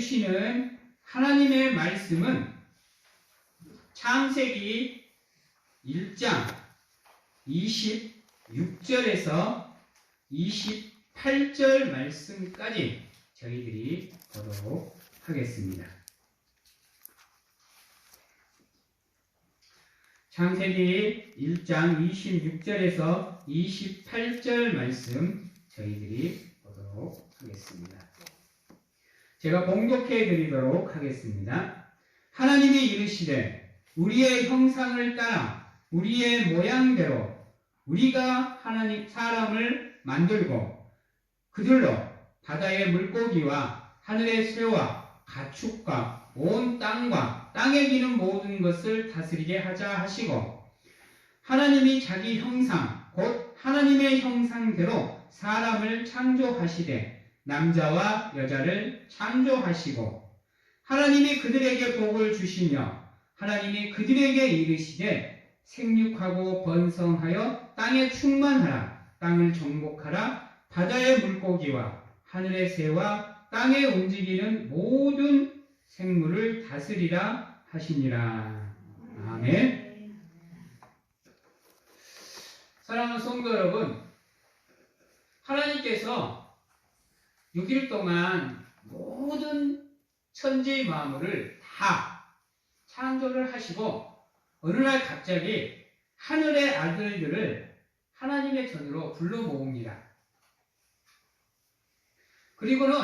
주시는 하나님의 말씀은 창세기 1장 26절에서 28절 말씀까지 저희들이 보도록 하겠습니다. 창세기 1장 26절에서 28절 말씀 저희들이 보도록 하겠습니다. 제가 봉독해 드리도록 하겠습니다. 하나님이 이르시되 우리의 형상을 따라 우리의 모양대로 우리가 하나님 사람을 만들고 그들로 바다의 물고기와 하늘의 새와 가축과 온 땅과 땅에 기는 모든 것을 다스리게 하자 하시고 하나님이 자기 형상 곧 하나님의 형상대로 사람을 창조하시되 남자와 여자를 창조하시고 하나님이 그들에게 복을 주시며 하나님이 그들에게 이르시되 생육하고 번성하여 땅에 충만하라 땅을 정복하라 바다의 물고기와 하늘의 새와 땅에 움직이는 모든 생물을 다스리라 하시니라. 아멘. 사랑하는 성도 여러분, 하나님께서 6일 동안 모든 천지의 만물을 다 창조를 하시고 어느 날 갑자기 하늘의 아들들을 하나님의 전으로 불러 모읍니다. 그리고는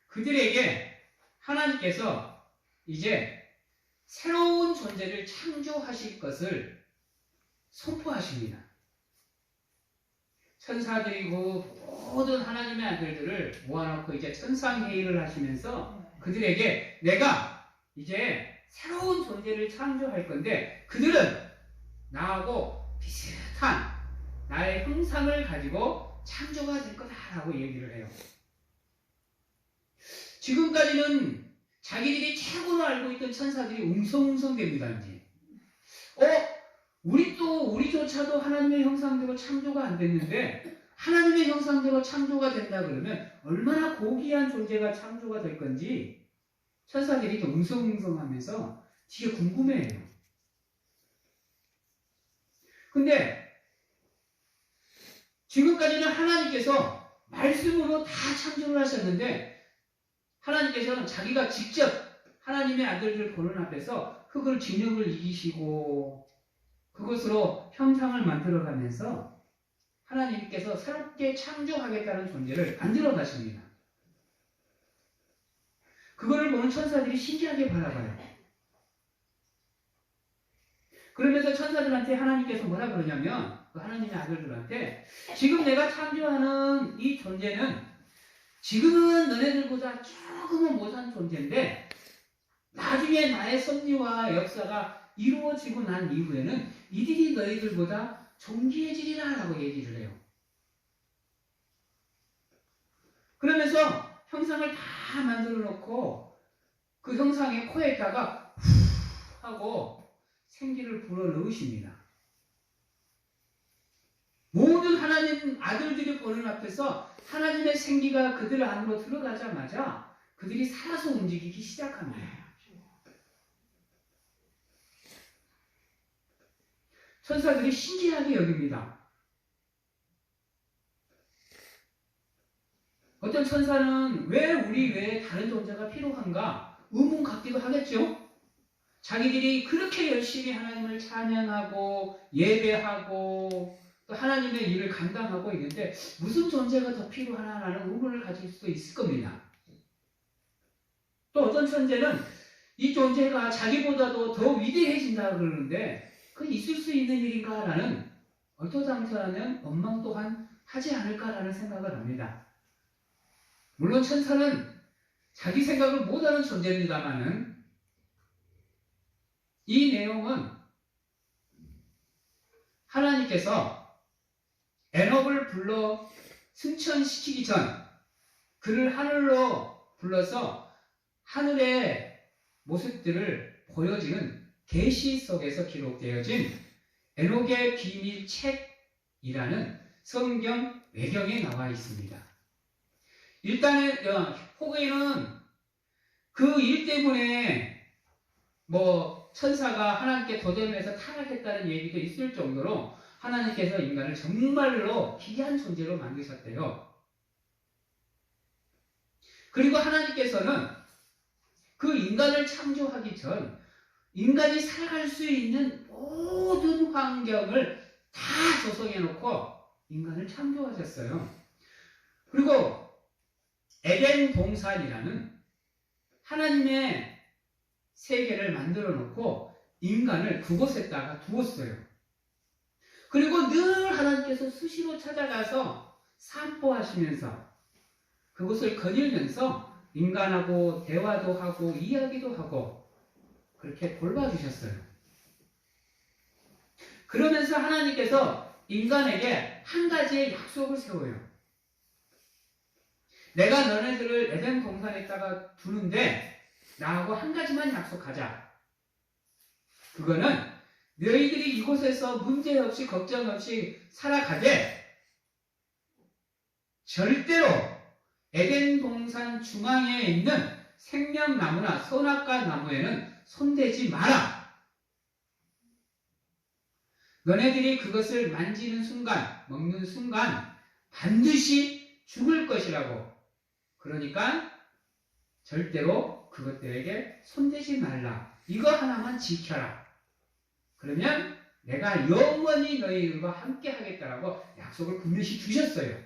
그들에게 하나님께서 이제 새로운 존재를 창조하실 것을 선포하십니다. 천사들이고 모든 하나님의 아들들을 모아놓고 이제 천상회의를 하시면서 그들에게 내가 이제 새로운 존재를 창조할 건데 그들은 나하고 비슷한 나의 형상을 가지고 창조가 될 거다라고 얘기를 해요. 지금까지는 자기들이 최고로 알고 있던 천사들이 웅성웅성됩니다. 이제 우리조차도 하나님의 형상대로 창조가 안 됐는데 하나님의 형상대로 창조가 된다 그러면 얼마나 고귀한 존재가 창조가 될 건지 천사들이 또 웅성웅성하면서 되게 궁금해해요. 근데 지금까지는 하나님께서 말씀으로 다 창조를 하셨는데 하나님께서는 자기가 직접 하나님의 아들들 보는 앞에서 흙을 진흙을 이기시고 그것으로 형상을 만들어가면서 하나님께서 새롭게 창조하겠다는 존재를 만들어 가십니다. 그거를 보는 천사들이 신기하게 바라봐요. 그러면서 천사들한테 하나님께서 뭐라 그러냐면 그 하나님의 아들들한테 지금 내가 창조하는 이 존재는 지금은 너네들보다 조금은 못한 존재인데 나중에 나의 섭리와 역사가 이루어지고 난 이후에는 이들이 너희들보다 존귀해지리라 라고 얘기를 해요. 그러면서 형상을 다 만들어 놓고 그 형상의 코에다가 후 하고 생기를 불어 넣으십니다. 모든 하나님 아들들이 보는 앞에서 하나님의 생기가 그들 안으로 들어가자마자 그들이 살아서 움직이기 시작합니다. 천사들이 신기하게 여깁니다. 어떤 천사는 왜 우리 외에 다른 존재가 필요한가 의문 갖기도 하겠죠. 자기들이 그렇게 열심히 하나님을 찬양하고 예배하고 또 하나님의 일을 감당하고 있는데 무슨 존재가 더 필요하나라는 의문을 가질 수도 있을 겁니다. 또 어떤 천재는 이 존재가 자기보다도 더 위대해진다 그러는데 그게 있을 수 있는 일인가라는 얼토당토하는 원망 또한 하지 않을까라는 생각을 합니다. 물론 천사는 자기 생각을 못하는 존재입니다만은 이 내용은 하나님께서 에녹을 불러 승천시키기 전 그를 하늘로 불러서 하늘의 모습들을 보여주는 계시 속에서 기록되어진 에녹의 비밀 책이라는 성경 외경에 나와 있습니다. 일단은 호계는 그 일 때문에 뭐 천사가 하나님께 도전해서 타락했다는 얘기도 있을 정도로 하나님께서 인간을 정말로 귀한 존재로 만드셨대요. 그리고 하나님께서는 그 인간을 창조하기 전 인간이 살아갈 수 있는 모든 환경을 다 조성해 놓고 인간을 창조하셨어요. 그리고 에덴 동산이라는 하나님의 세계를 만들어 놓고 인간을 그곳에다가 두었어요. 그리고 늘 하나님께서 수시로 찾아가서 산보하시면서 그곳을 거닐면서 인간하고 대화도 하고 이야기도 하고 그렇게 돌봐주셨어요. 그러면서 하나님께서 인간에게 한 가지의 약속을 세워요. 내가 너네들을 에덴 동산에다가 두는데 나하고 한 가지만 약속하자. 그거는 너희들이 이곳에서 문제없이 걱정 없이 살아가되 절대로 에덴 동산 중앙에 있는 생명나무나 선악과 나무에는 손대지 마라. 너네들이 그것을 만지는 순간, 먹는 순간 반드시 죽을 것이라고. 그러니까 절대로 그것들에게 손대지 말라. 이거 하나만 지켜라. 그러면 내가 영원히 너희들과 함께 하겠다라고 약속을 분명히 주셨어요.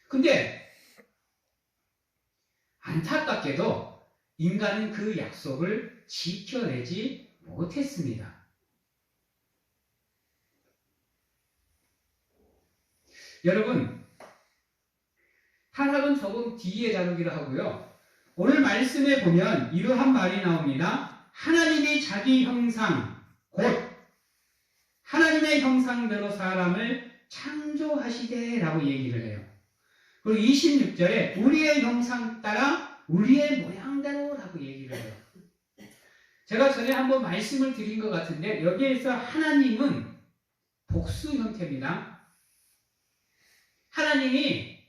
근데 안타깝게도 인간은 그 약속을 지켜내지 못했습니다. 여러분, 타락은 조금 뒤에 다루기로 하고요. 오늘 말씀에 보면 이러한 말이 나옵니다. 하나님이 자기 형상, 곧 하나님의 형상대로 사람을 창조하시되 라고 얘기를 해요. 그리고 26절에 우리의 형상 따라 우리의 모양대로 라고 얘기를 해요. 제가 전에 한번 말씀을 드린 것 같은데 여기에서 하나님은 복수 형태입니다. 하나님이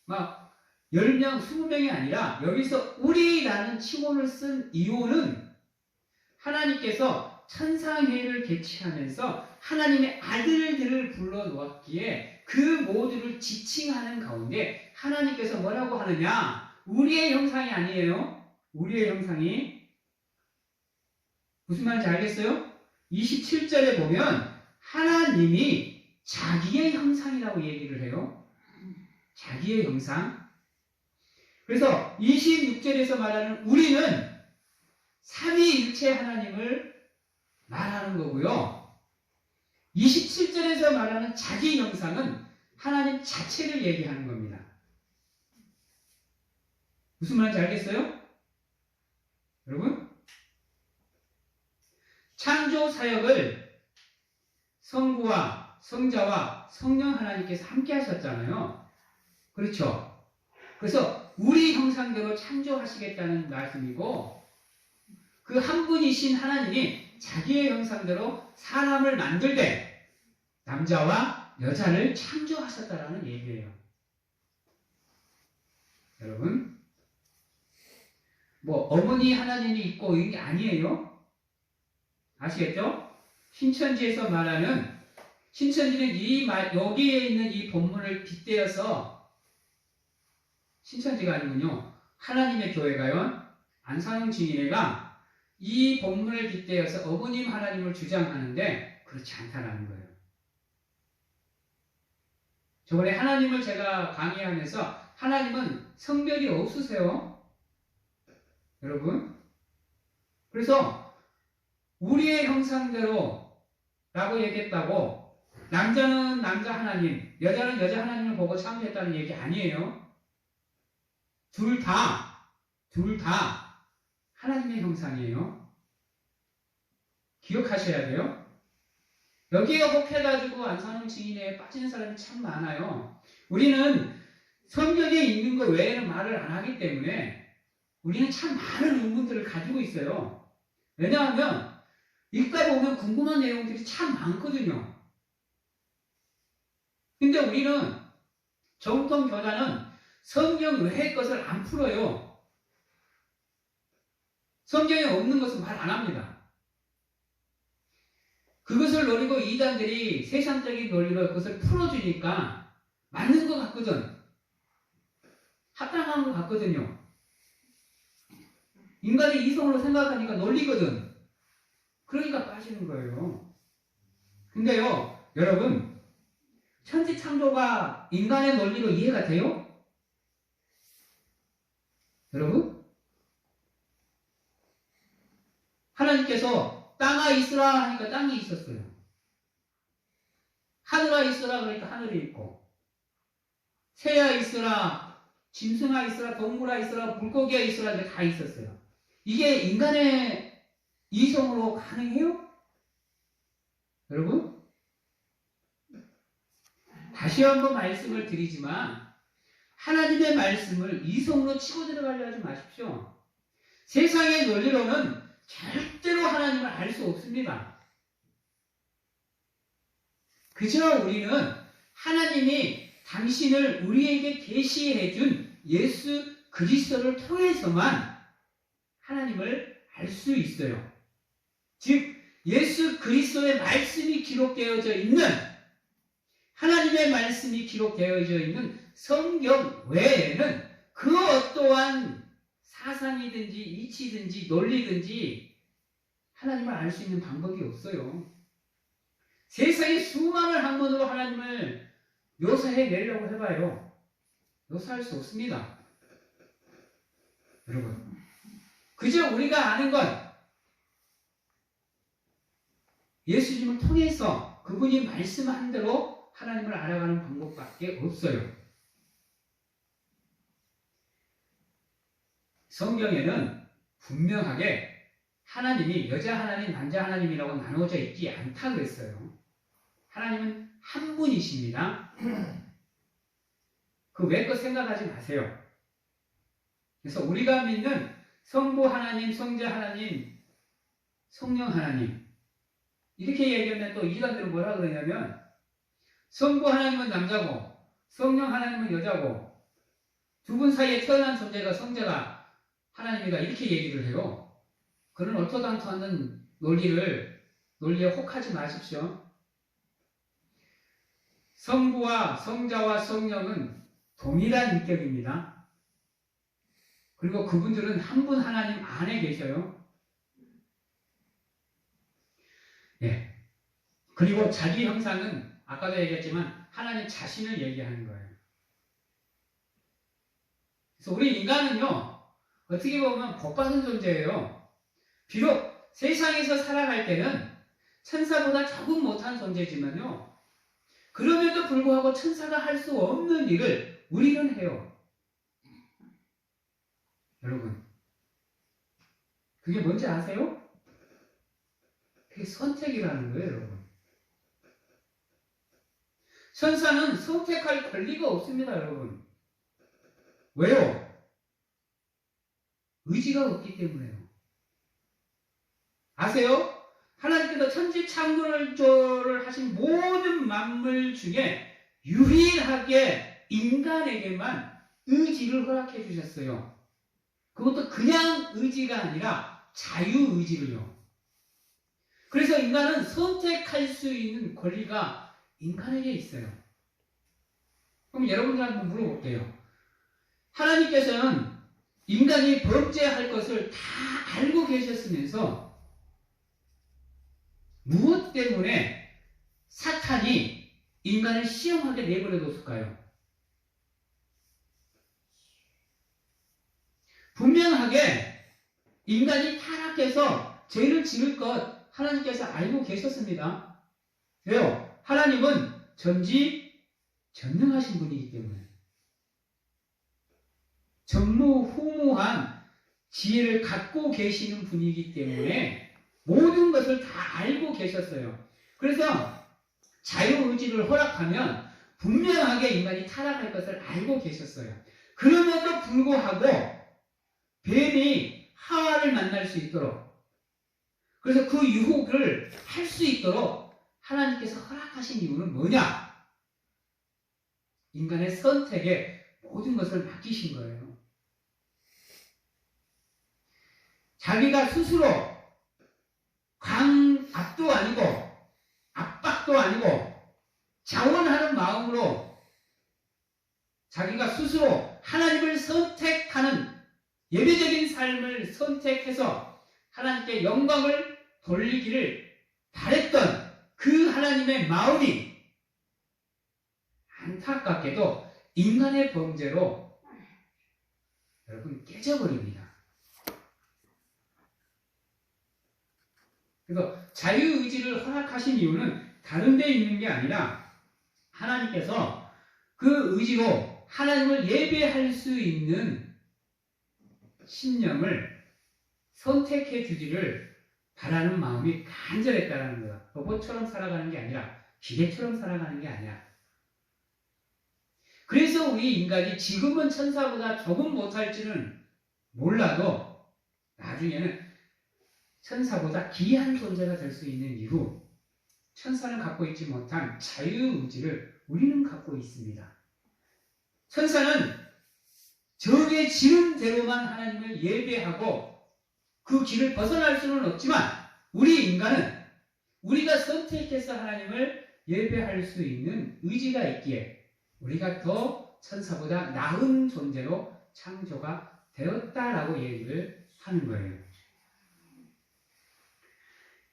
막 10명, 20명이 아니라 여기서 우리라는 칭호를 쓴 이유는 하나님께서 천상회의를 개최하면서 하나님의 아들들을 불러놓았기에 그 모두를 지칭하는 가운데 하나님께서 뭐라고 하느냐? 우리의 형상이 아니에요. 우리의 형상이 무슨 말인지 알겠어요? 27절에 보면 하나님이 자기의 형상이라고 얘기를 해요. 자기의 형상. 그래서 26절에서 말하는 우리는 삼위일체 하나님을 말하는 거고요. 27절에서 말하는 자기 형상은 하나님 자체를 얘기하는 겁니다. 무슨 말인지 알겠어요? 여러분? 창조 사역을 성부와 성자와 성령 하나님께서 함께 하셨잖아요. 그렇죠? 그래서 우리 형상대로 창조하시겠다는 말씀이고 그 한 분이신 하나님이 자기의 형상대로 사람을 만들되 남자와 여자를 창조하셨다라는 얘기예요. 여러분, 뭐 어머니 하나님이 있고 이런 게 아니에요. 아시겠죠? 신천지에서 말하는 신천지는 여기에 있는 이 본문을 빗대어서 신천지가 아니군요. 하나님의 교회가요. 안상용 증인회가 이 본문을 빗대어서 어머님 하나님을 주장하는데 그렇지 않다라는 거예요. 저번에 하나님을 제가 강의하면서 하나님은 성별이 없으세요. 여러분. 그래서 우리의 형상대로 라고 얘기했다고 남자는 남자 하나님, 여자는 여자 하나님을 보고 창조했다는 얘기 아니에요. 둘 다 하나님의 형상이에요. 기억하셔야 돼요. 여기에 혹해가지고 안상용 증인에 빠지는 사람이 참 많아요. 우리는 성경에 있는 것 외에는 말을 안 하기 때문에 우리는 참 많은 의문들을 가지고 있어요. 왜냐하면 읽다 보면 궁금한 내용들이 참 많거든요. 근데 우리는 정통 교단은 성경 외의 것을 안 풀어요. 성경에 없는 것은 말 안 합니다. 그것을 노리고 이단들이 세상적인 논리로 그것을 풀어주니까 맞는 것 같거든. 합당한 것 같거든요. 인간이 이성으로 생각하니까 논리거든. 그러니까 빠지는 거예요. 근데요, 여러분, 천지창조가 인간의 논리로 이해가 돼요? 여러분? 하나님께서 땅아 있으라 하니까 땅이 있었어요. 하늘아 있으라 그러니까 하늘이 있고, 새야 있으라, 짐승아 있으라, 동물아 있으라, 물고기야 있으라 이게 다 있었어요. 이게 인간의 이성으로 가능해요? 여러분? 다시 한번 말씀을 드리지만 하나님의 말씀을 이성으로 치고 들어가려 하지 마십시오. 세상의 논리로는 절대로 하나님을 알 수 없습니다. 그저 우리는 하나님이 당신을 우리에게 계시해 준 예수 그리스도를 통해서만 하나님을 알 수 있어요. 즉 예수 그리스도의 말씀이 기록되어져 있는 하나님의 말씀이 기록되어져 있는 성경 외에는 그 어떠한 사상이든지 이치든지 논리든지 하나님을 알 수 있는 방법이 없어요. 세상의 수많은 학문으로 하나님을 묘사해 내려고 해봐요. 묘사할 수 없습니다. 여러분, 그저 우리가 아는 건 예수님을 통해서 그분이 말씀한 대로 하나님을 알아가는 방법밖에 없어요. 성경에는 분명하게 하나님이 여자 하나님, 남자 하나님이라고 나누어져 있지 않다 그랬어요. 하나님은 한 분이십니다. 그 외 것 생각하지 마세요. 그래서 우리가 믿는 성부 하나님, 성자 하나님, 성령 하나님 이렇게 얘기하면 또 이단들은 뭐라 그러냐면 성부 하나님은 남자고 성령 하나님은 여자고 두 분 사이에 태어난 존재가 성자가 하나님이다 이렇게 얘기를 해요. 그런 얼토당토 않는 논리에 혹하지 마십시오. 성부와 성자와 성령은 동일한 인격입니다. 그리고 그분들은 한 분 하나님 안에 계셔요. 예. 그리고 자기 형상은 아까도 얘기했지만 하나님 자신을 얘기하는 거예요. 그래서 우리 인간은요, 어떻게 보면 복받은 존재예요. 비록 세상에서 살아갈 때는 천사보다 조금 못한 존재지만요, 그럼에도 불구하고 천사가 할 수 없는 일을 우리는 해요. 여러분, 그게 뭔지 아세요? 그게 선택이라는 거예요, 여러분. 천사는 선택할 권리가 없습니다, 여러분. 왜요? 의지가 없기 때문에요. 아세요? 하나님께서 천지 창조를 하신 모든 만물 중에 유일하게 인간에게만 의지를 허락해 주셨어요. 그것도 그냥 의지가 아니라 자유의지를요. 그래서 인간은 선택할 수 있는 권리가 인간에게 있어요. 그럼 여러분들 한번 물어볼게요. 하나님께서는 인간이 범죄할 것을 다 알고 계셨으면서 무엇 때문에 사탄이 인간을 시험하게 내버려 뒀을까요? 분명하게 인간이 타락해서 죄를 지을 것 하나님께서 알고 계셨습니다. 왜요? 하나님은 전지전능하신 분이기 때문에 전무후무한 지혜를 갖고 계시는 분이기 때문에 모든 것을 다 알고 계셨어요. 그래서 자유의지를 허락하면 분명하게 인간이 타락할 것을 알고 계셨어요. 그럼에도 불구하고 뱀이 하와를 만날 수 있도록, 그래서 그 유혹을 할 수 있도록 하나님께서 허락하신 이유는 뭐냐? 인간의 선택에 모든 것을 맡기신 거예요. 자기가 스스로 강압도 아니고 압박도 아니고 자원하는 마음으로 자기가 스스로 하나님을 선택하는 예배적인 삶을 선택해서 하나님께 영광을 돌리기를 바랬던 그 하나님의 마음이 안타깝게도 인간의 범죄로 여러분 깨져버립니다. 그래서 자유의지를 허락하신 이유는 다른 데 있는 게 아니라 하나님께서 그 의지로 하나님을 예배할 수 있는 신념을 선택해 주기를 바라는 마음이 간절했다는 거야. 로봇처럼 살아가는 게 아니라 기계처럼 살아가는 게 아니라. 그래서 우리 인간이 지금은 천사보다 조금 못할지는 몰라도 나중에는 천사보다 귀한 존재가 될 수 있는 이유, 천사는 갖고 있지 못한 자유의지를 우리는 갖고 있습니다. 천사는 정해지는 대로만 하나님을 예배하고 그 길을 벗어날 수는 없지만 우리 인간은 우리가 선택해서 하나님을 예배할 수 있는 의지가 있기에 우리가 더 천사보다 나은 존재로 창조가 되었다라고 얘기를 하는 거예요.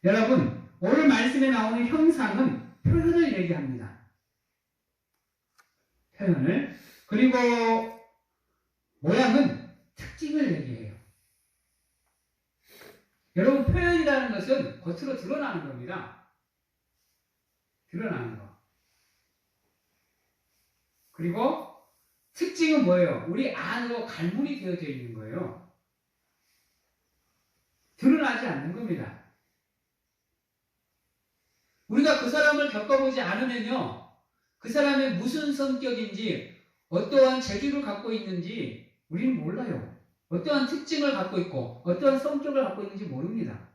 여러분, 오늘 말씀에 나오는 형상은 표현을 얘기합니다. 표현을. 그리고 모양은 특징을 얘기해요. 여러분, 표현이라는 것은 겉으로 드러나는 겁니다. 드러나는 거. 그리고 특징은 뭐예요? 우리 안으로 갈무리 되어져 있는 거예요. 드러나지 않는 겁니다. 우리가 그 사람을 겪어보지 않으면요, 그 사람의 무슨 성격인지, 어떠한 재주를 갖고 있는지 우리는 몰라요. 어떠한 특징을 갖고 있고, 어떠한 성격을 갖고 있는지 모릅니다.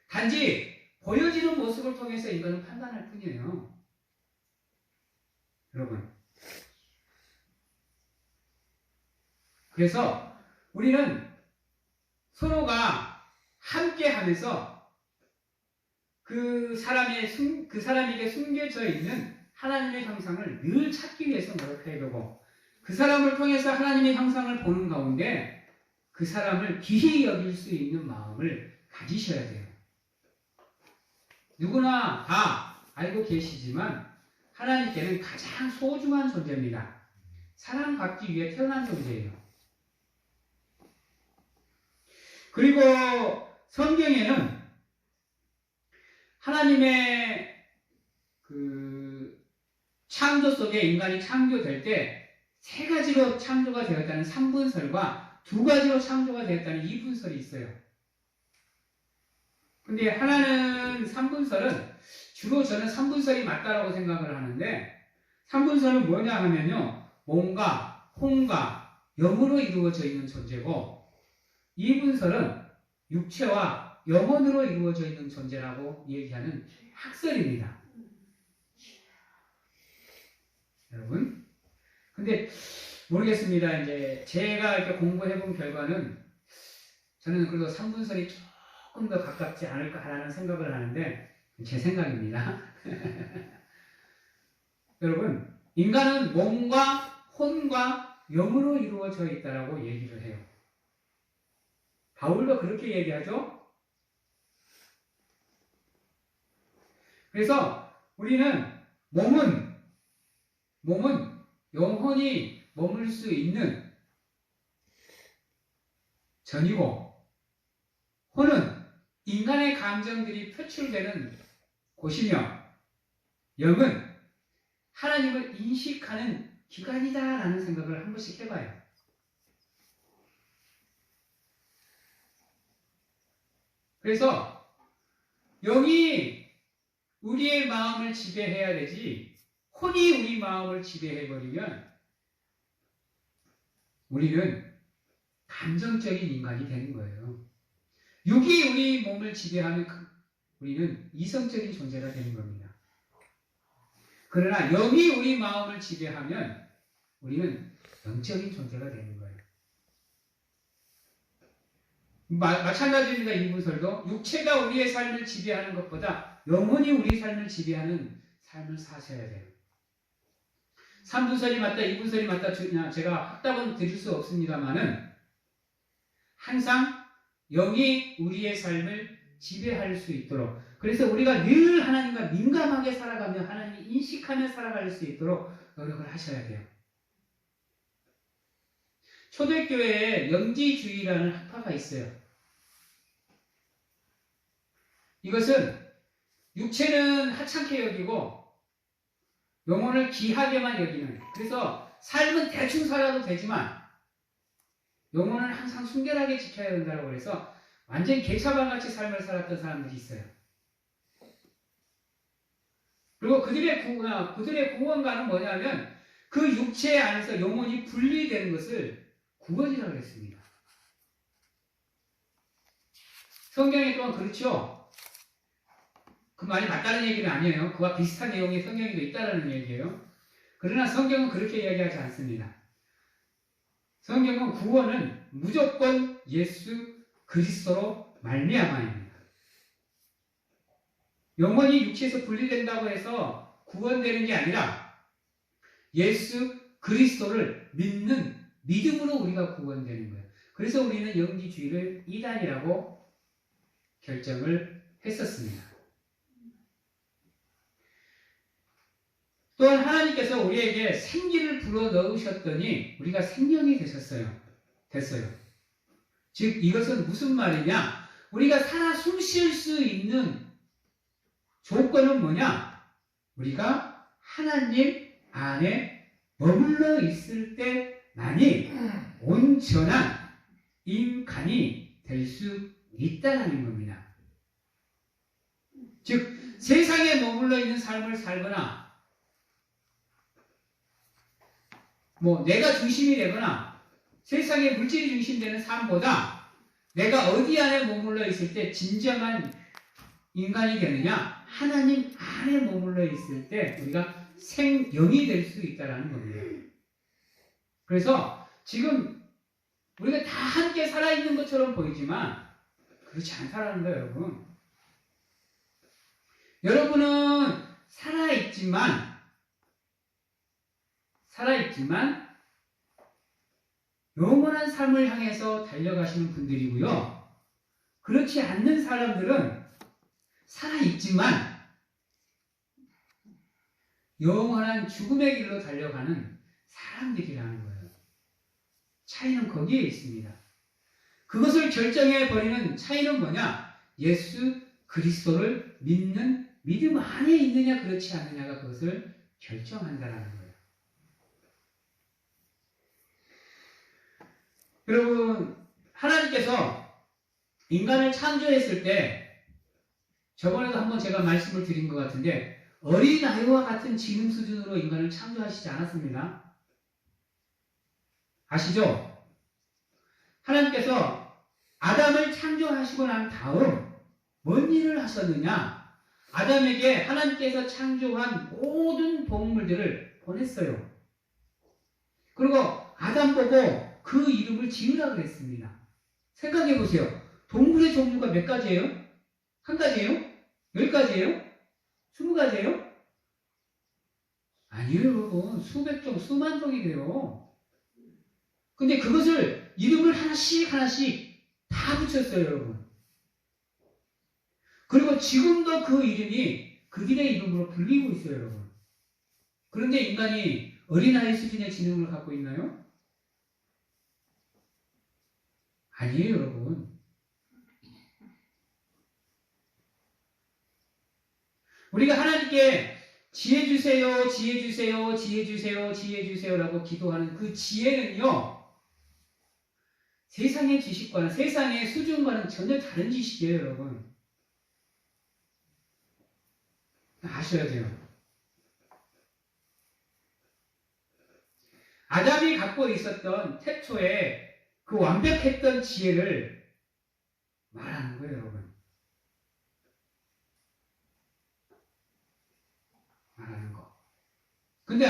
단지 보여지는 모습을 통해서 인간은 판단할 뿐이에요. 여러분. 그래서 우리는 서로가 함께 하면서 그 사람에게 숨겨져 있는 하나님의 형상을 늘 찾기 위해서 노력해야 되고, 그 사람을 통해서 하나님의 형상을 보는 가운데 그 사람을 귀히 여길 수 있는 마음을 가지셔야 돼요. 누구나 다 알고 계시지만 하나님께는 가장 소중한 존재입니다. 사랑받기 위해 태어난 존재예요. 그리고 성경에는 하나님의 그 창조 속에 인간이 창조될 때 세 가지로 창조가 되었다는 3분설과 두 가지로 창조가 되었다는 2분설이 있어요. 근데 하나는 3분설은 주로 저는 3분설이 맞다라고 생각을 하는데, 3분설은 뭐냐 하면요, 몸과 혼과 영으로 이루어져 있는 존재고, 2분설은 육체와 영혼으로 이루어져 있는 존재라고 얘기하는 학설입니다. 여러분, 근데 모르겠습니다. 이제 제가 이렇게 공부해본 결과는 저는 그래도 3분설이 조금 더 가깝지 않을까라는 생각을 하는데, 제 생각입니다. 여러분, 인간은 몸과 혼과 영으로 이루어져 있다라고 얘기를 해요. 바울도 그렇게 얘기하죠. 그래서 우리는 몸은 영혼이 머물 수 있는 전이고, 혼은 인간의 감정들이 표출되는 곳이며, 영은 하나님을 인식하는 기관이다라는 생각을 한 번씩 해봐요. 그래서 영이 우리의 마음을 지배해야 되지, 혼이 우리 마음을 지배해버리면 우리는 감정적인 인간이 되는 거예요. 육이 우리 몸을 지배하면 우리는 이성적인 존재가 되는 겁니다. 그러나 영이 우리 마음을 지배하면 우리는 영적인 존재가 되는 거예요. 마찬가지입니다. 이분설도 육체가 우리의 삶을 지배하는 것보다 영혼이 우리 삶을 지배하는 삶을 사셔야 돼요. 3분설이 맞다, 2분설이 맞다 제가 확답은 드릴 수 없습니다만은 항상 영이 우리의 삶을 지배할 수 있도록, 그래서 우리가 늘 하나님과 민감하게 살아가며 하나님을 인식하며 살아갈 수 있도록 노력을 하셔야 돼요. 초대교회에 영지주의라는 학파가 있어요. 이것은 육체는 하찮게 여기고 영혼을 귀하게만 여기는, 그래서 삶은 대충 살아도 되지만 영혼은 항상 순결하게 지켜야 된다고 해서 완전 개차반같이 삶을 살았던 사람들이 있어요. 그리고 그들의 구원과는 뭐냐면 그 육체 안에서 영혼이 분리되는 것을 구원이라고 했습니다. 성경에 또한 그렇죠. 그 말이 맞다는 얘기는 아니에요. 그와 비슷한 내용이 성경에도 있다는 얘기예요. 그러나 성경은 그렇게 이야기하지 않습니다. 성경은 구원은 무조건 예수 그리스도로 말미암아입니다. 영혼이 육체에서 분리된다고 해서 구원되는 게 아니라 예수 그리스도를 믿는 믿음으로 우리가 구원되는 거예요. 그래서 우리는 영지주의를 이단이라고 결정을 했었습니다. 또한 하나님께서 우리에게 생기를 불어넣으셨더니 우리가 생명이 됐어요. 즉 이것은 무슨 말이냐? 우리가 살아 숨 쉴 수 있는 조건은 뭐냐? 우리가 하나님 안에 머물러 있을 때만이 온전한 인간이 될 수 있다는 겁니다. 즉 세상에 머물러 있는 삶을 살거나 내가 중심이 되거나 세상의 물질이 중심되는 삶보다 내가 어디 안에 머물러 있을 때 진정한 인간이 되느냐? 하나님 안에 머물러 있을 때 우리가 생영이 될 수 있다는 겁니다. 그래서 지금 우리가 다 함께 살아있는 것처럼 보이지만 그렇지 않다는 거예요, 여러분. 여러분은 살아있지만 영원한 삶을 향해서 달려가시는 분들이고요. 그렇지 않는 사람들은 살아있지만 영원한 죽음의 길로 달려가는 사람들이라는 거예요. 차이는 거기에 있습니다. 그것을 결정해버리는 차이는 뭐냐? 예수 그리스도를 믿는 믿음 안에 있느냐 그렇지 않느냐가 그것을 결정한다는 거예요. 여러분, 하나님께서 인간을 창조했을 때 저번에도 한번 제가 말씀을 드린 것 같은데 어린아이와 같은 지능 수준으로 인간을 창조하시지 않았습니다. 아시죠? 하나님께서 아담을 창조하시고 난 다음 뭔 일을 하셨느냐? 아담에게 하나님께서 창조한 모든 동물들을 보냈어요. 그리고 아담 보고 그 이름을 지으라 그랬습니다. 생각해 보세요. 동물의 종류가 몇 가지예요? 한 가지예요? 10가지예요? 20가지예요? 아니에요, 여러분. 수백 종, 수만 종이 돼요. 근데 그것을 이름을 하나씩 다 붙였어요, 여러분. 그리고 지금도 그 이름이 그들의 이름으로 불리고 있어요, 여러분. 그런데 인간이 어린아이 수준의 지능을 갖고 있나요? 아니에요, 여러분. 우리가 하나님께 지혜 주세요, 지혜 주세요, 지혜 주세요, 지혜 주세요라고 기도하는 그 지혜는요, 세상의 지식과는, 세상의 수준과는 전혀 다른 지식이에요, 여러분. 아셔야 돼요. 아담이 갖고 있었던 태초에 그 완벽했던 지혜를 말하는 거예요, 여러분. 말하는 거. 근데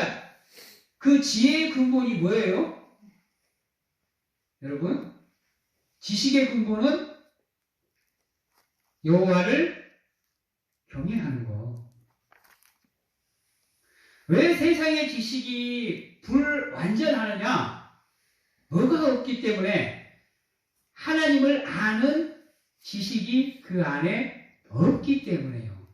그 지혜의 근본이 뭐예요? 여러분, 지식의 근본은 여호와를 경외하는 거. 왜 세상의 지식이 불완전하느냐? 뭐가 없기 때문에 하나님을 아는 지식이 그 안에 없기 때문에요.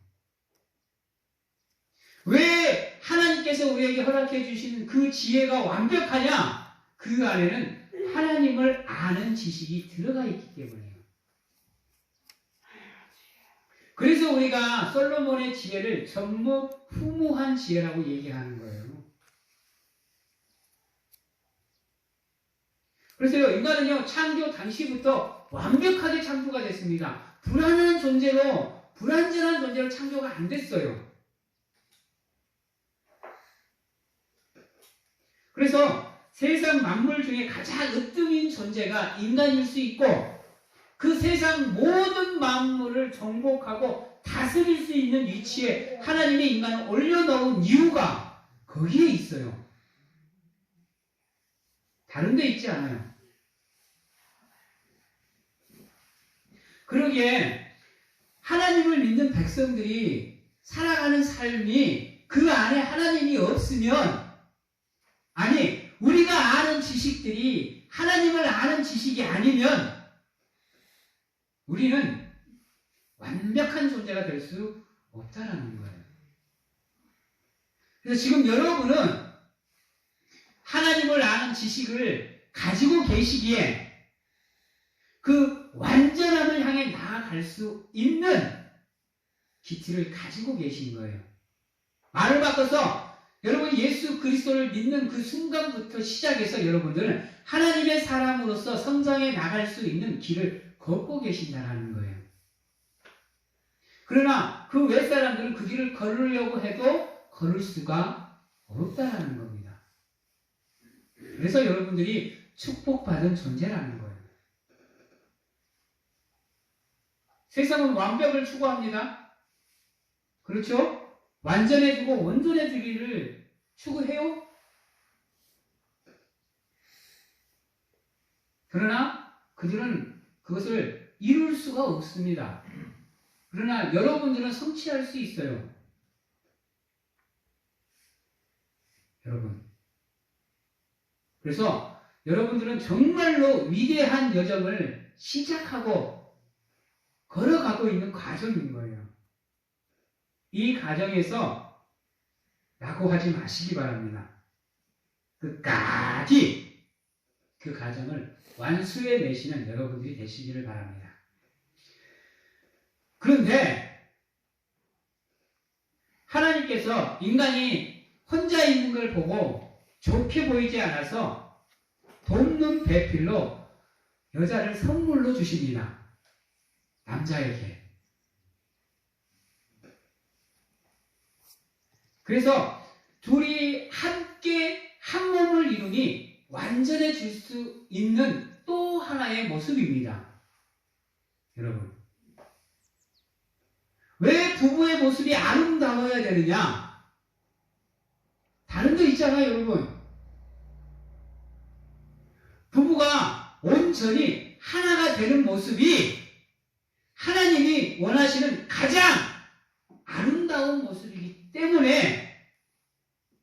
왜 하나님께서 우리에게 허락해 주신 그 지혜가 완벽하냐? 그 안에는 하나님을 아는 지식이 들어가 있기 때문에요. 그래서 우리가 솔로몬의 지혜를 전무후무한 지혜라고 얘기하는 거예요. 그래서 인간은요, 창조 당시부터 완벽하게 창조가 됐습니다. 불완전한 존재로 창조가 안 됐어요. 그래서 세상 만물 중에 가장 으뜸인 존재가 인간일 수 있고, 그 세상 모든 만물을 정복하고 다스릴 수 있는 위치에 하나님의 인간을 올려놓은 이유가 거기에 있어요. 다른 데 있지 않아요. 그러기에 하나님을 믿는 백성들이 살아가는 삶이 그 안에 하나님이 없으면, 아니, 우리가 아는 지식들이 하나님을 아는 지식이 아니면 우리는 완벽한 존재가 될 수 없다라는 거예요. 그래서 지금 여러분은 하나님을 아는 지식을 가지고 계시기에 그 완전함을 향해 나아갈 수 있는 기틀을 가지고 계신 거예요. 말을 바꿔서 여러분 예수 그리스도를 믿는 그 순간부터 시작해서 여러분들은 하나님의 사람으로서 성장해 나갈 수 있는 길을 걷고 계신다는 거예요. 그러나 그 외 사람들은 그 길을 걸으려고 해도 걸을 수가 없다라는 겁니다. 그래서 여러분들이 축복받은 존재라는 거예요. 세상은 완벽을 추구합니다. 그렇죠? 완전해지고 온전해지기를 추구해요. 그러나 그들은 그것을 이룰 수가 없습니다. 그러나 여러분들은 성취할 수 있어요. 여러분. 그래서 여러분들은 정말로 위대한 여정을 시작하고 걸어가고 있는 과정인 거예요. 이 과정에서 낙오하지 마시기 바랍니다. 끝까지 그 과정을 완수해 내시는 여러분들이 되시기를 바랍니다. 그런데 하나님께서 인간이 혼자 있는 걸 보고 좋게 보이지 않아서 돕는 배필로 여자를 선물로 주십니다. 남자에게. 그래서 둘이 함께 한 몸을 이루니 완전해질 수 있는 또 하나의 모습입니다. 여러분. 왜 부부의 모습이 아름다워야 되느냐? 다른 데 있잖아요, 여러분. 부부가 온전히 하나가 되는 모습이 하나님이 원하시는 가장 아름다운 모습이기 때문에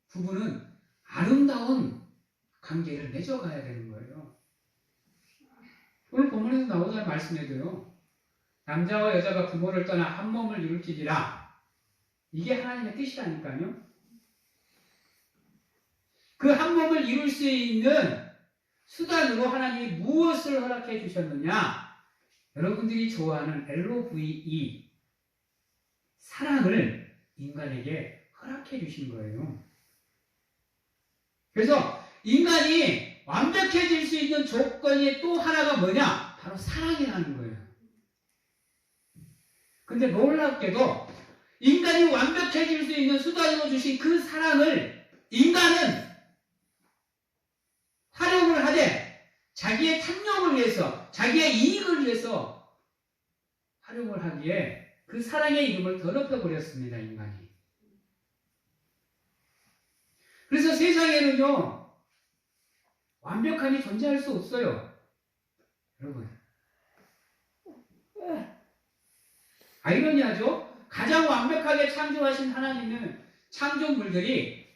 부부는 아름다운 관계를 맺어가야 되는 거예요. 오늘 본문에서 나오는 말씀에도요. 남자와 여자가 부모를 떠나 한 몸을 이룰지니라. 이게 하나님의 뜻이라니까요. 그 한 몸을 이룰 수 있는 수단으로 하나님이 무엇을 허락해 주셨느냐? 여러분들이 좋아하는 LOVE, 사랑을 인간에게 허락해 주신 거예요. 그래서 인간이 완벽해질 수 있는 조건이 또 하나가 뭐냐? 바로 사랑이라는 거예요. 근데 놀랍게도 인간이 완벽해질 수 있는 수단으로 주신 그 사랑을 인간은 활용을 하되 자기의 탐욕을 위해서, 자기의 이익을 위해서 활용을 하기에 그 사랑의 이름을 더럽혀버렸습니다, 인간이. 그래서 세상에는요, 완벽함이 존재할 수 없어요. 여러분. 아이러니하죠? 가장 완벽하게 창조하신 하나님은 창조물들이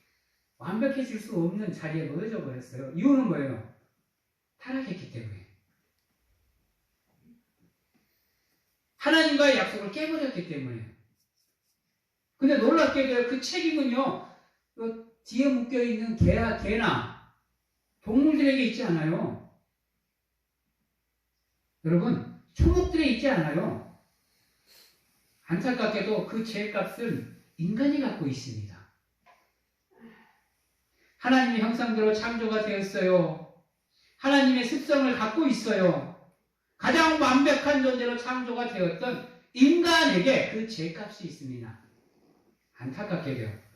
완벽해질 수 없는 자리에 놓여져 버렸어요. 이유는 뭐예요? 타락했기 때문에. 하나님과의 약속을 깨버렸기 때문에. 근데 놀랍게도 그 책임은요, 그 뒤에 묶여있는 개나 동물들에게 있지 않아요. 여러분, 초목들에 있지 않아요. 안타깝게도 그 죄값은 인간이 갖고 있습니다. 하나님의 형상대로 창조가 되었어요. 하나님의 습성을 갖고 있어요. 가장 완벽한 존재로 창조가 되었던 인간에게 그 죄값이 있습니다. 안타깝게도요.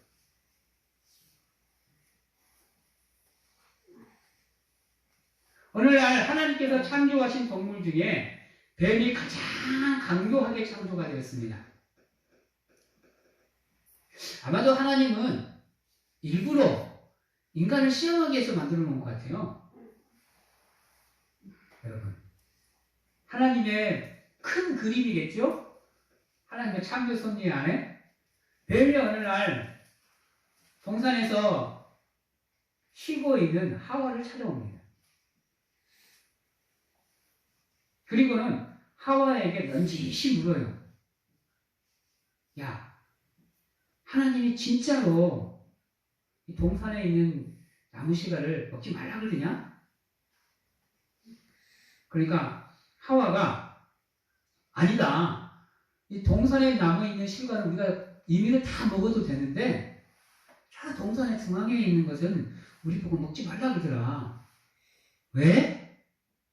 오늘날 하나님께서 창조하신 동물 중에 뱀이 가장 강교하게 창조가 되었습니다. 아마도 하나님은 일부러 인간을 시험하기 위해서 만들어 놓은 것 같아요. 여러분, 하나님의 큰 그림이겠죠? 하나님의 창조 섭리 안에 뱀이 어느 날 동산에서 쉬고 있는 하와를 찾아옵니다. 그리고는 하와에게 넌지시 물어요. 야, 하나님이 진짜로 이 동산에 있는 나무시가를 먹지 말라 그러냐? 그러니까 하와가 아니다. 이 동산에 남아있는 실과는 우리가 임의로 다 먹어도 되는데 저 동산의 중앙에 있는 것은 우리 보고 먹지 말라 그러더라. 왜?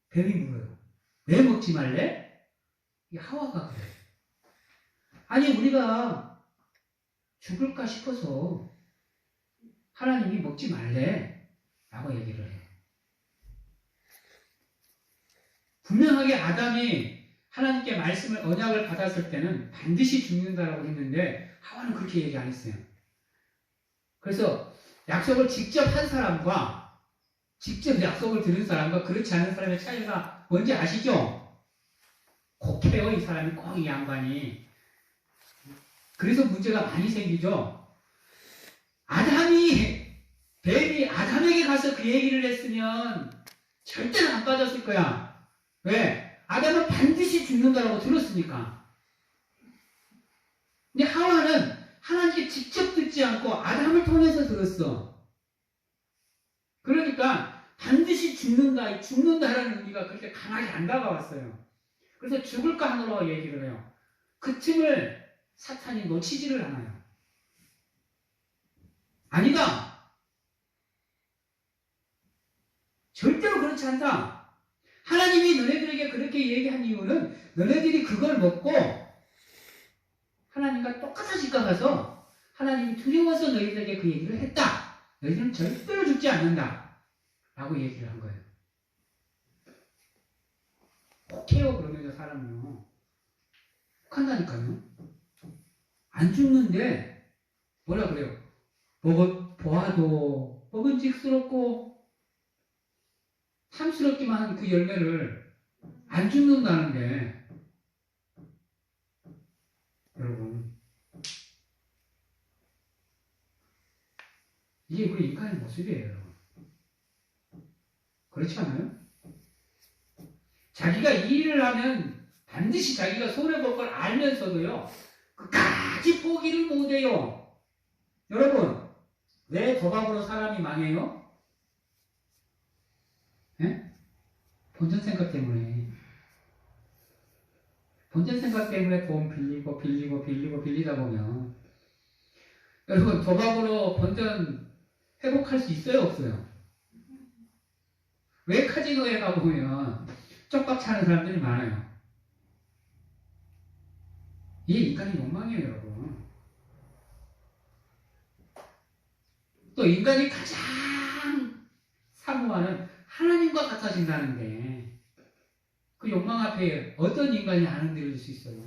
뱀이 물어요. 왜 먹지 말래? 이 하와가 그래. 아니 우리가 죽을까 싶어서 하나님이 먹지 말래 라고 얘기를 해요. 분명하게 아담이 하나님께 말씀을 언약을 받았을 때는 반드시 죽는다라고 했는데 하와는 그렇게 얘기 안 했어요. 그래서 약속을 직접 한 사람과 직접 약속을 들은 사람과 그렇지 않은 사람의 차이가 뭔지 아시죠? 곡해요. 이 사람이 꼭 이 양반이. 그래서 문제가 많이 생기죠. 뱀이 아담에게 가서 그 얘기를 했으면 절대로 안 빠졌을 거야. 왜? 아담은 반드시 죽는다라고 들었으니까. 근데 하와는 하나님께 직접 듣지 않고 아담을 통해서 들었어. 그러니까 반드시 죽는다라는 의미가 그렇게 강하게 안 다가왔어요. 그래서 죽을까 하노라고 얘기를 해요. 그 틈을 사탄이 놓치지를 않아요. 아니다. 절대로 그렇지 않다. 하나님이 너네들에게 그렇게 얘기한 이유는 너네들이 그걸 먹고 하나님과 똑같아질까 봐서 하나님이 두려워서 너희들에게 그 얘기를 했다. 너희들은 절대로 죽지 않는다. 라고 얘기를 한 거예요. 혹해요 그러면서 사람은요. 혹한다니까요. 안 죽는데 뭐라 그래요? 보아도 먹은직스럽고 탐스럽기만 한 그 열매를 안 죽는다는데 여러분 이게 우리 인간의 모습이에요. 여러분. 그렇지 않아요? 자기가 이 일을 하면 반드시 자기가 손해볼 걸 알면서도요 끝까지 포기를 못해요. 여러분 왜 도박으로 사람이 망해요? 네? 본전 생각 때문에. 본전 생각 때문에 돈 빌리다 보면 여러분 도박으로 본전 회복할 수 있어요 없어요? 왜 카지노에 가보면 쪽박 차는 사람들이 많아요? 이게 인간의 욕망이에요 여러분. 또 인간이 가장 사모하는 하나님과 같아진다는데 그 욕망 앞에 어떤 인간이 안 흔들릴 수 있어요?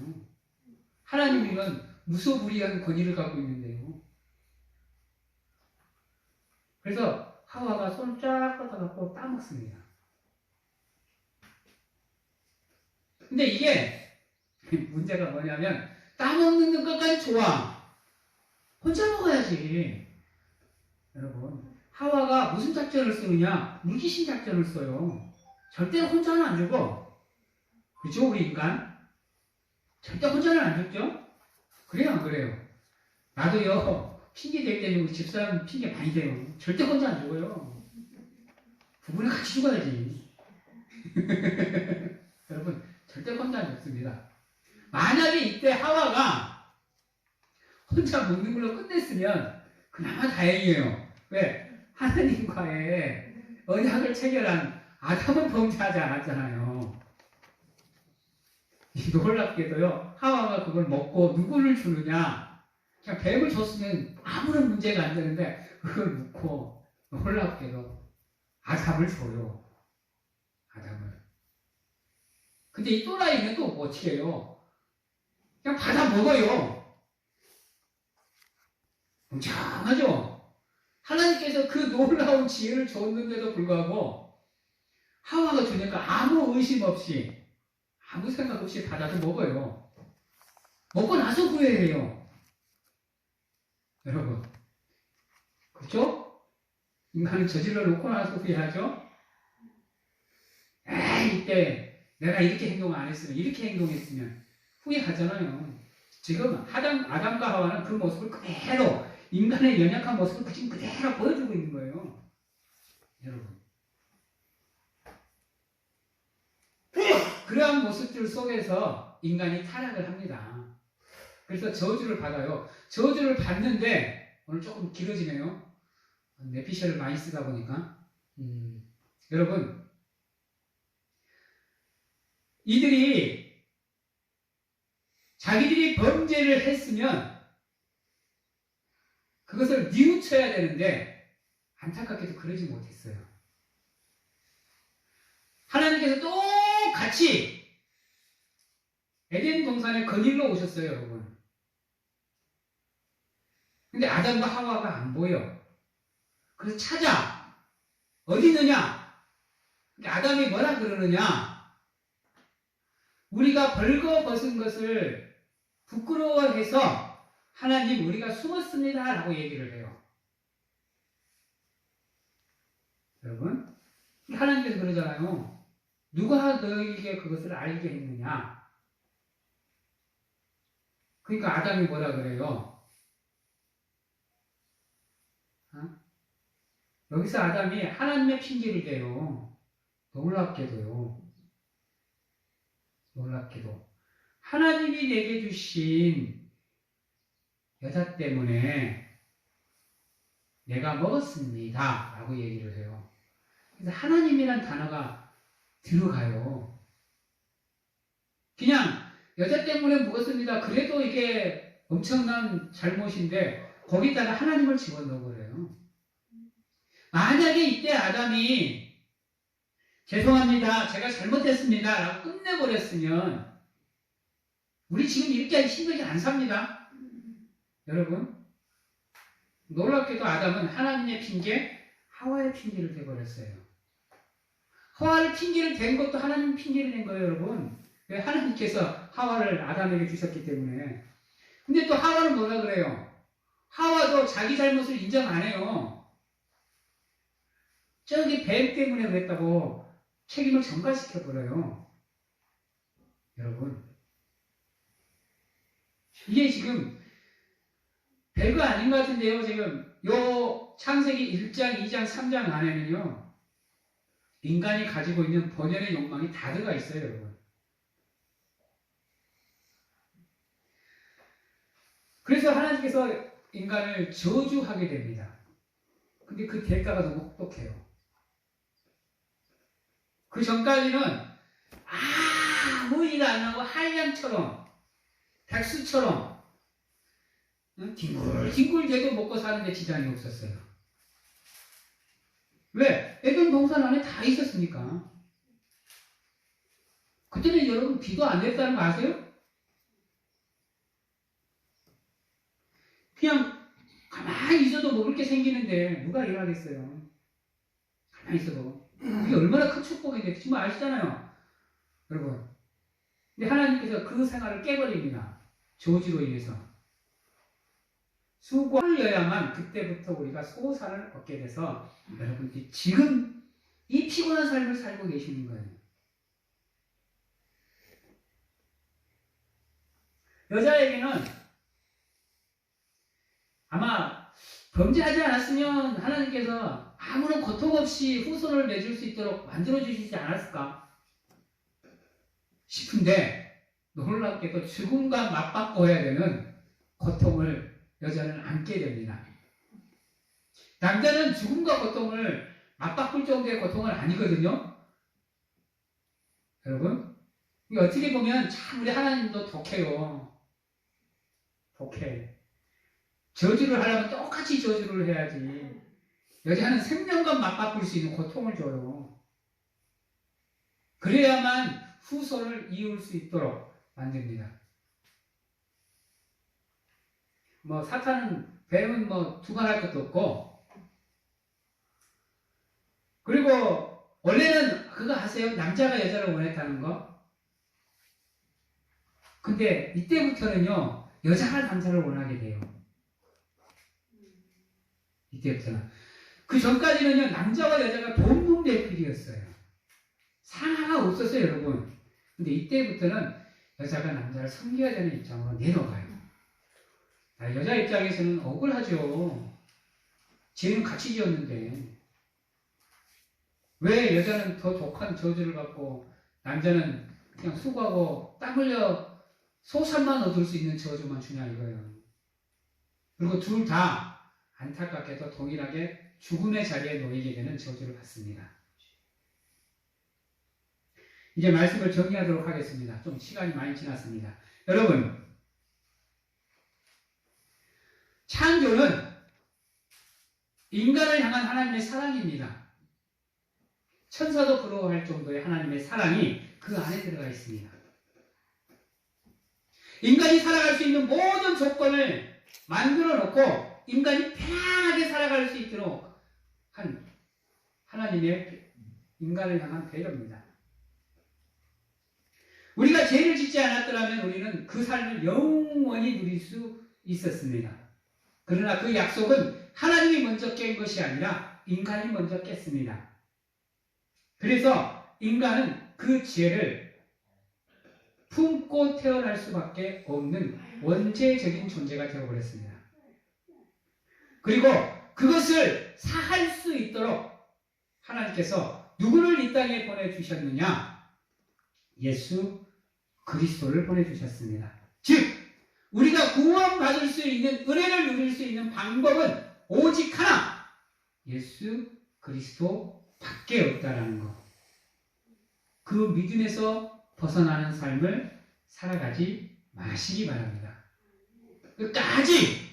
하나님이면 무소불위한 권위를 갖고 있는데요. 그래서 하와가 손을 쫙 뻗어갖고 따먹습니다. 근데 이게 문제가 뭐냐면 따먹는 것까지 좋아. 혼자 먹어야지. 여러분, 하와가 무슨 작전을 쓰느냐? 물귀신 작전을 써요. 절대 혼자는 안 죽어. 그죠? 우리 인간? 절대 혼자는 안 죽죠? 그래요, 안 그래요? 나도요, 핑계 댈 때는 우리 집사람 핑계 많이 대요. 절대 혼자 안 죽어요. 부부는 같이 죽어야지. 여러분, 절대 혼자 안 죽습니다. 만약에 이때 하와가 혼자 먹는 걸로 끝냈으면 그나마 다행이에요. 왜? 하나님과의 언약을 체결한 아담은 범죄하지 않았잖아요. 놀랍게도요, 하와가 그걸 먹고 누구를 주느냐? 그냥 뱀을 줬으면 아무런 문제가 안 되는데 그걸 먹고 놀랍게도 아담을 줘요. 아담을. 근데 이 또라이는 또 어떻게 해요? 그냥 받아 먹어요. 굉장하죠? 하나님께서 그 놀라운 지혜를 줬는데도 불구하고 하와가 주니까 아무 의심 없이 아무 생각 없이 받아서 먹어요. 먹고 나서 후회해요. 여러분, 그렇죠? 인간은 저질러 놓고 나서 후회하죠? 에이, 이때 내가 이렇게 행동 안 했으면, 이렇게 행동했으면 후회하잖아요. 지금 아담과 하와는 그 모습을 그대로, 인간의 연약한 모습을 지금 그대로 보여주고 있는 거예요. 여러분. 그러한 모습들 속에서 인간이 타락을 합니다. 그래서 저주를 받아요. 저주를 받는데, 오늘 조금 길어지네요. 내피셜을 많이 쓰다 보니까. 여러분, 이들이 자기들이 범죄를 했으면 그것을 뉘우쳐야 되는데 안타깝게도 그러지 못했어요. 하나님께서 똑같이 에덴 동산에 거닐러 오셨어요, 여러분. 근데 아담과 하와가 안 보여. 그래서 찾아. 어디 있느냐? 아담이 뭐라 그러느냐? 우리가 벌거벗은 것을 부끄러워해서 하나님 우리가 숨었습니다 라고 얘기를 해요. 여러분, 하나님께서 그러잖아요. 누가 너에게 그것을 알게 했느냐? 그러니까 아담이 뭐라 그래요? 여기서 아담이 하나님의 핑계를 대요. 놀랍게도 하나님이 내게 주신 여자 때문에 내가 먹었습니다 라고 얘기를 해요. 그래서 하나님이란 단어가 들어가요. 그냥 여자 때문에 먹었습니다. 그래도 이게 엄청난 잘못인데 거기다가 하나님을 집어넣어버려요. 만약에 이때 아담이 죄송합니다. 제가 잘못했습니다. 라고 끝내버렸으면 우리 지금 이렇게 힘들게 안 삽니다. 여러분, 놀랍게도 아담은 하나님의 핑계, 하와의 핑계를 대버렸어요. 하와를 핑계를 댄 것도 하나님 핑계를 낸 거예요, 여러분. 왜? 하나님께서 하와를 아담에게 주셨기 때문에. 근데 또 하와는 뭐라 그래요? 하와도 자기 잘못을 인정 안 해요. 저기 뱀 때문에 그랬다고 책임을 전가시켜버려요. 여러분, 이게 지금 별거 아닌 것 같은데요. 지금 요 창세기 1장, 2장, 3장 안에는요, 인간이 가지고 있는 본연의 욕망이 다 들어가 있어요, 여러분. 그래서 하나님께서 인간을 저주하게 됩니다. 근데 그 대가가 너무 혹독해요. 그 전까지는 아무 일 안 하고 한량처럼, 백수처럼 뒹굴뒹굴 대고 먹고 사는데 지장이 없었어요. 왜? 에덴 동산 안에 다 있었으니까. 그때는 여러분 비도 안 냈다는 거 아세요? 그냥 가만히 있어도 먹을 게 생기는데 누가 일하겠어요? 가만히 있어도. 이게 얼마나 큰 축복인데 정말 아시잖아요, 여러분. 근데 하나님께서 그 생활을 깨버립니다. 저주로 인해서. 수고하여야만 그때부터 우리가 소산을 얻게 돼서 여러분들이 지금 이 피곤한 삶을 살고 계시는 거예요. 여자에게는 아마 범죄하지 않았으면 하나님께서 아무런 고통 없이 후손을 맺을 수 있도록 만들어주시지 않았을까 싶은데 놀랍게도 죽음과 맞받고 해야 되는 고통을 여자는 안게 됩니다. 남자는 죽음과 고통을 맞바꿀 정도의 고통은 아니거든요. 여러분, 어떻게 보면 참 우리 하나님도 독해요. 독해. 저주를 하려면 똑같이 저주를 해야지. 여자는 생명과 맞바꿀 수 있는 고통을 줘요. 그래야만 후손을 이을 수 있도록 만듭니다. 사탄은, 뱀은 두말할 것도 없고, 그리고 원래는 그거 아세요? 남자가 여자를 원했다는 거? 근데 이때부터는요, 여자가 남자를 원하게 돼요. 이때부터는. 그 전까지는요, 남자와 여자가 동등대필이었어요. 상하가 없었어요, 여러분. 근데 이때부터는 여자가 남자를 섬겨야 되는 입장으로 내려가요. 여자 입장에서는 억울하죠. 쟤는 같이 지었는데 왜 여자는 더 독한 저주를 받고 남자는 그냥 수고하고 땀 흘려 소산만 얻을 수 있는 저주만 주냐 이거예요. 그리고 둘 다 안타깝게도 동일하게 죽음의 자리에 놓이게 되는 저주를 받습니다. 이제 말씀을 정리하도록 하겠습니다. 좀 시간이 많이 지났습니다. 여러분, 창조는 인간을 향한 하나님의 사랑입니다. 천사도 부러워할 정도의 하나님의 사랑이 그 안에 들어가 있습니다. 인간이 살아갈 수 있는 모든 조건을 만들어 놓고 인간이 편안하게 살아갈 수 있도록 한 하나님의 인간을 향한 배려입니다. 우리가 죄를 짓지 않았더라면 우리는 그 삶을 영원히 누릴 수 있었습니다. 그러나 그 약속은 하나님이 먼저 깬 것이 아니라 인간이 먼저 깼습니다. 그래서 인간은 그 죄를 품고 태어날 수밖에 없는 원죄적인 존재가 되어버렸습니다. 그리고 그것을 사할 수 있도록 하나님께서 누구를 이 땅에 보내주셨느냐? 예수 그리스도를 보내주셨습니다. 즉 우리가 구원받을 수 있는 은혜를 누릴 수 있는 방법은 오직 하나, 예수 그리스도밖에 없다라는 것. 그 믿음에서 벗어나는 삶을 살아가지 마시기 바랍니다. 끝까지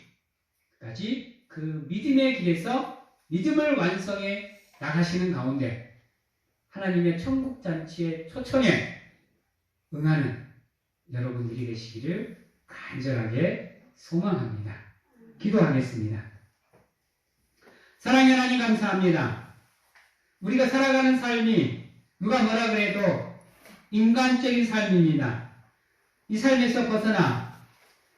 그 믿음의 길에서 믿음을 완성해 나가시는 가운데 하나님의 천국잔치의 초청에 응하는 여러분들이 되시기를 간절하게 소망합니다. 기도하겠습니다. 사랑의 하나님 감사합니다. 우리가 살아가는 삶이 누가 뭐라 그래도 인간적인 삶입니다. 이 삶에서 벗어나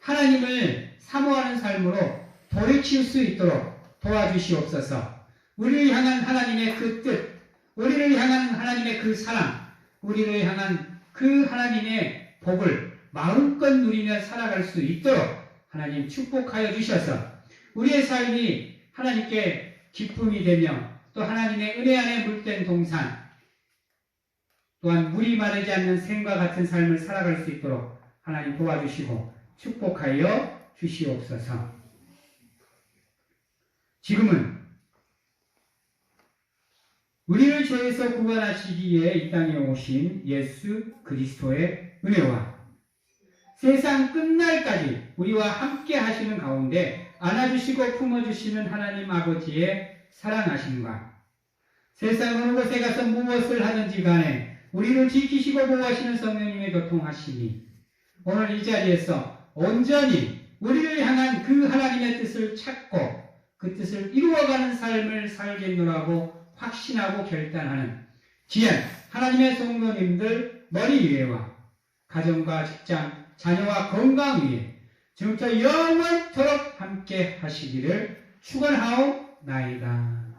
하나님을 사모하는 삶으로 돌이킬 수 있도록 도와주시옵소서. 우리를 향한 하나님의 그 뜻, 우리를 향한 하나님의 그 사랑, 우리를 향한 그 하나님의 복을 마음껏 누리며 살아갈 수 있도록 하나님 축복하여 주셔서 우리의 삶이 하나님께 기쁨이 되며 또 하나님의 은혜 안에 물된 동산 또한 물이 마르지 않는 샘과 같은 삶을 살아갈 수 있도록 하나님 도와주시고 축복하여 주시옵소서. 지금은 우리를 죄에서 구원하시기 위해 이 땅에 오신 예수 그리스도의 은혜와 세상 끝날까지 우리와 함께 하시는 가운데 안아주시고 품어주시는 하나님 아버지의 사랑하심과 세상 어느 곳에 가서 무엇을 하든지 간에 우리를 지키시고 보호하시는 성령님의 교통하심이 오늘 이 자리에서 온전히 우리를 향한 그 하나님의 뜻을 찾고 그 뜻을 이루어가는 삶을 살겠노라고 확신하고 결단하는 귀한 하나님의 성도님들 머리 위에와 가정과 직장, 자녀와 건강 위에 지금부터 영원토록 함께 하시기를 축원하옵나이다.